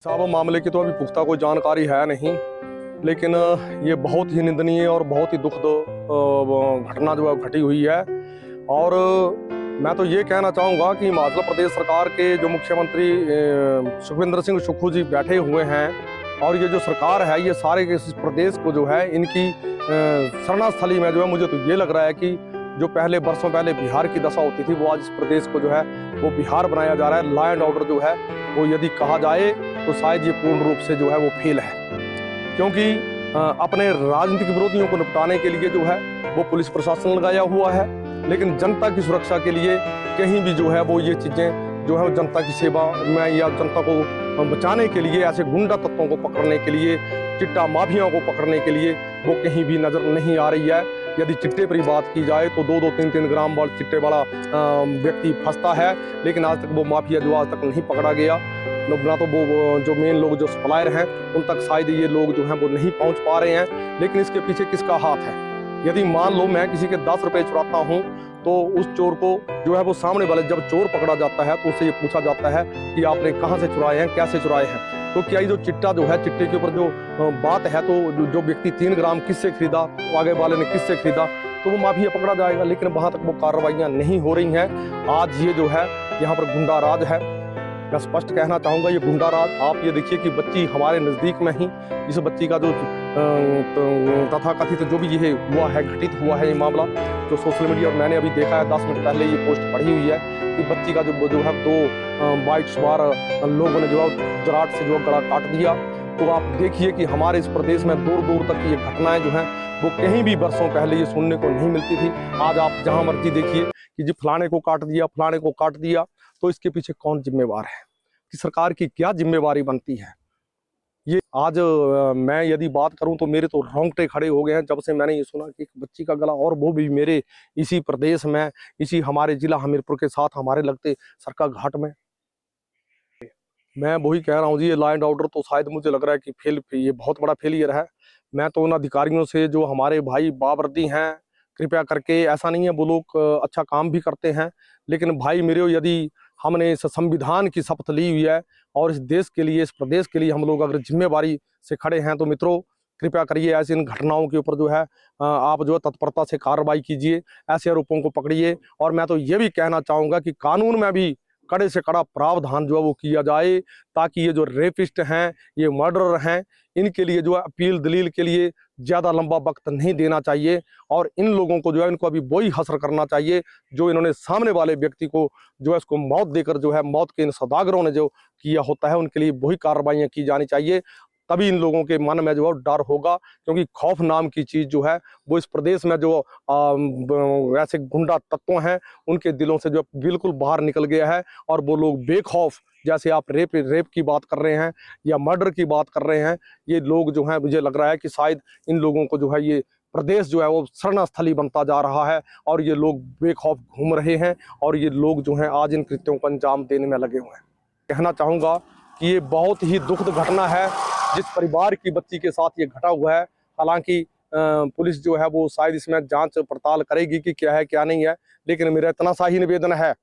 साहब मामले की तो अभी पुख्ता कोई जानकारी है नहीं, लेकिन ये बहुत ही निंदनीय और बहुत ही दुखद घटना जो है घटी हुई है। और मैं तो ये कहना चाहूँगा कि हिमाचल प्रदेश सरकार के जो मुख्यमंत्री सुखविंदर सिंह सुक्खू जी बैठे हुए हैं, और ये जो सरकार है ये सारे के इस प्रदेश को जो है इनकी शरणास्थली में जो है, मुझे तो ये लग रहा है कि जो पहले बरसों पहले बिहार की दशा होती थी वो आज इस प्रदेश को जो है वो बिहार बनाया जा रहा है। लॉ एंड ऑर्डर जो है वो यदि कहा जाए तो शायद ये पूर्ण रूप से जो है वो फेल है, क्योंकि अपने राजनीतिक विरोधियों को निपटाने के लिए जो है वो पुलिस प्रशासन लगाया हुआ है, लेकिन जनता की सुरक्षा के लिए कहीं भी जो है वो ये चीज़ें जो है जनता की सेवा में या जनता को बचाने के लिए ऐसे गुंडा तत्वों को पकड़ने के लिए, चिट्टा माफियाओं को पकड़ने के लिए वो कहीं भी नजर नहीं आ रही है। यदि चिट्टे पर बात की जाए तो 2-2, 3-3 ग्राम वाले चिट्टे वाला व्यक्ति फंसता है, लेकिन आज तक वो माफिया जो आज तक नहीं पकड़ा गया। ना तो वो जो मेन लोग जो सप्लायर हैं उन तक शायद ये लोग जो हैं वो नहीं पहुंच पा रहे हैं। लेकिन इसके पीछे किसका हाथ है? यदि मान लो मैं किसी के 10 रुपए चुराता हूं तो उस चोर को जो है वो सामने वाले, जब चोर पकड़ा जाता है तो उससे ये पूछा जाता है कि आपने कहाँ से चुराए हैं, कैसे चुराए हैं। तो क्या ये जो चिट्टा जो है, चिट्टे के ऊपर जो बात है, तो जो व्यक्ति 3 ग्राम किससे खरीदा, आगे वाले ने किससे खरीदा, तो वो माफिया पकड़ा जाएगा। लेकिन वहां तक वो कार्रवाइयां नहीं हो रही हैं। आज ये जो है यहाँ पर गुंडा राज है। मैं स्पष्ट कहना चाहूँगा ये गुंडा राज। आप ये देखिए कि बच्ची हमारे नज़दीक में ही, इस बच्ची का जो तथाकथित जो भी ये हुआ है, घटित हुआ है ये मामला, जो सोशल मीडिया और मैंने अभी देखा है 10 मिनट पहले ये पोस्ट पढ़ी हुई है कि बच्ची का जो है 2 बाइक सवार लोगों ने जो है दराट से जो गला काट दिया। तो आप देखिए कि हमारे इस प्रदेश में दूर दूर तक ये घटनाएं जो हैं वो कहीं भी बरसों पहले ये सुनने को नहीं मिलती थी। आज आप जहां मर्जी देखिए कि जी फलाने को काट दिया, फलाने को काट दिया। तो इसके पीछे कौन जिम्मेवार है, कि सरकार की क्या जिम्मेवारी बनती है? ये आज मैं यदि बात करूं तो मेरे तो रोंगटे खड़े हो गए हैं जब से मैंने ये सुना कि एक बच्ची का गला, और वो भी मेरे इसी प्रदेश में, इसी हमारे जिला हमीरपुर के साथ हमारे लगते सरका घाट में। मैं वही कह रहा हूँ जी, ये लॉ एंड ऑर्डर तो शायद मुझे लग रहा है कि ये बहुत बड़ा फेलियर है। मैं तो उन अधिकारियों से जो हमारे भाई बावर्दी हैं, कृपया करके, ऐसा नहीं है वो लोग अच्छा काम भी करते हैं, लेकिन भाई मेरे, यदि हमने इस संविधान की शपथ ली हुई है और इस देश के लिए, इस प्रदेश के लिए हम लोग अगर जिम्मेवारी से खड़े हैं, तो मित्रों कृपया करिए ऐसी इन घटनाओं के ऊपर जो है आप जो है तत्परता से कार्रवाई कीजिए, ऐसे आरोपों को पकड़िए। और मैं तो ये भी कहना चाहूँगा कि कानून में भी कड़े से कड़ा प्रावधान जो है वो किया जाए, ताकि ये जो रेपिस्ट हैं, ये मर्डरर हैं, इनके लिए जो है अपील दलील के लिए ज़्यादा लंबा वक्त नहीं देना चाहिए, और इन लोगों को जो है इनको अभी वही हसर करना चाहिए जो इन्होंने सामने वाले व्यक्ति को जो है उसको मौत देकर जो है, मौत के इन सौदागरों ने जो किया होता है, उनके लिए वही कार्रवाइयाँ की जानी चाहिए। तभी इन लोगों के मन में जो है डर होगा, क्योंकि खौफ नाम की चीज़ जो है वो इस प्रदेश में जो ऐसे गुंडा तत्व हैं उनके दिलों से जो बिल्कुल बाहर निकल गया है। और वो लोग बेखौफ, जैसे आप रेप की बात कर रहे हैं या मर्डर की बात कर रहे हैं, ये लोग जो हैं, मुझे लग रहा है कि शायद इन लोगों को जो है ये प्रदेश जो है वो शरणास्थली बनता जा रहा है, और ये लोग बेखौफ घूम रहे हैं, और ये लोग जो हैं आज इन कृत्यों को अंजाम देने में लगे हुए हैं। कहना चाहूँगा कि ये बहुत ही दुखद घटना है जिस परिवार की बच्ची के साथ ये घटा हुआ है। हालांकि पुलिस जो है वो शायद इसमें जांच पड़ताल करेगी कि क्या है क्या नहीं है, लेकिन मेरा इतना सा ही निवेदन है,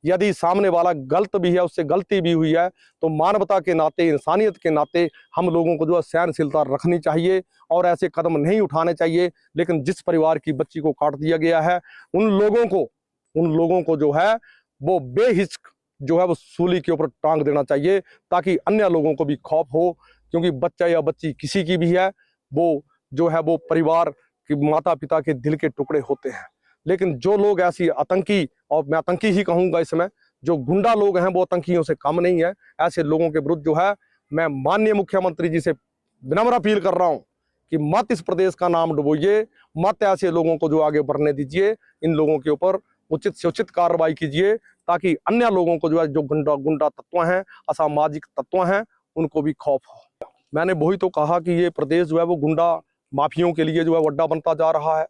यदि सामने वाला गलत भी है, उससे गलती भी हुई है, तो मानवता के नाते, इंसानियत के नाते हम लोगों को जो है सहनशीलता रखनी चाहिए और ऐसे कदम नहीं उठाने चाहिए। लेकिन जिस परिवार की बच्ची को काट दिया गया है, उन लोगों को जो है वो बेहिचक जो है वो सूली के ऊपर टांग देना चाहिए, ताकि अन्य लोगों को भी खौफ हो। क्योंकि बच्चा या बच्ची किसी की भी है, वो जो है वो परिवार के माता पिता के दिल के टुकड़े होते हैं। लेकिन जो लोग ऐसी आतंकी, और मैं आतंकी ही कहूँगा इसमें, जो गुंडा लोग हैं वो आतंकियों से कम नहीं है। ऐसे लोगों के विरुद्ध जो है मैं माननीय मुख्यमंत्री जी से विनम्र अपील कर रहा हूँ कि मत इस प्रदेश का नाम डुबोइए, मत ऐसे लोगों को जो आगे बढ़ने दीजिए। इन लोगों के ऊपर उचित से उचित कार्रवाई कीजिए, ताकि अन्य लोगों को जो है, जो गुंडा तत्व हैं, असामाजिक तत्व हैं, उनको भी खौफ हो। मैंने वही तो कहा कि ये प्रदेश जो है वो गुंडा माफियों के लिए जो है अड्डा बनता जा रहा है।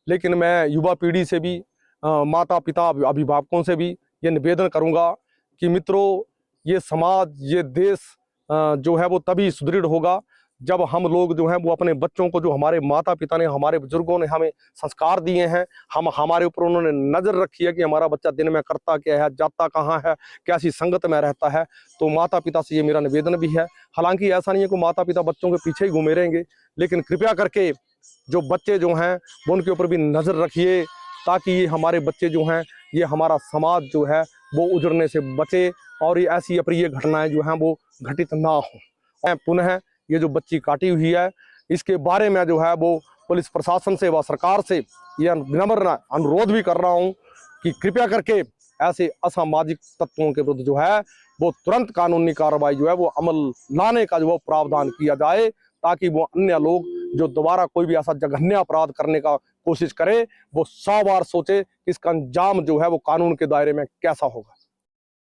लेकिन मैं युवा पीढ़ी से भी, माता पिता अभिभावकों से भी ये निवेदन करूंगा कि मित्रों, ये समाज, ये देश जो है वो तभी सुदृढ़ होगा जब हम लोग जो हैं वो अपने बच्चों को, जो हमारे माता पिता ने, हमारे बुजुर्गों ने हमें संस्कार दिए हैं, हमारे ऊपर उन्होंने नज़र रखी है कि हमारा बच्चा दिन में करता क्या है, जाता कहाँ है, कैसी संगत में रहता है, तो माता पिता से ये मेरा निवेदन भी है। हालांकि ऐसा नहीं है कि माता पिता बच्चों के पीछे ही घूमे रहेंगे, लेकिन कृपया करके जो बच्चे जो हैं वो उनके ऊपर भी नज़र रखिए, ताकि ये हमारे बच्चे जो हैं, ये हमारा समाज जो है वो उजड़ने से बचे और ये ऐसी अप्रिय घटनाएं जो हैं वो घटित ना हो। मैं पुनः ये जो बच्ची काटी हुई है, इसके बारे में जो है वो पुलिस प्रशासन से व सरकार से यह विनम्र अनुरोध भी कर रहा हूँ कि कृपया करके ऐसे असामाजिक तत्वों के विरुद्ध जो है वो तुरंत कानूनी कार्रवाई जो है वो अमल लाने का जो है प्रावधान किया जाए, ताकि वो अन्य लोग जो दोबारा कोई भी ऐसा जघन्य अपराध करने का कोशिश करे वो 100 बार सोचे कि इसका अंजाम जो है वो कानून के दायरे में कैसा होगा।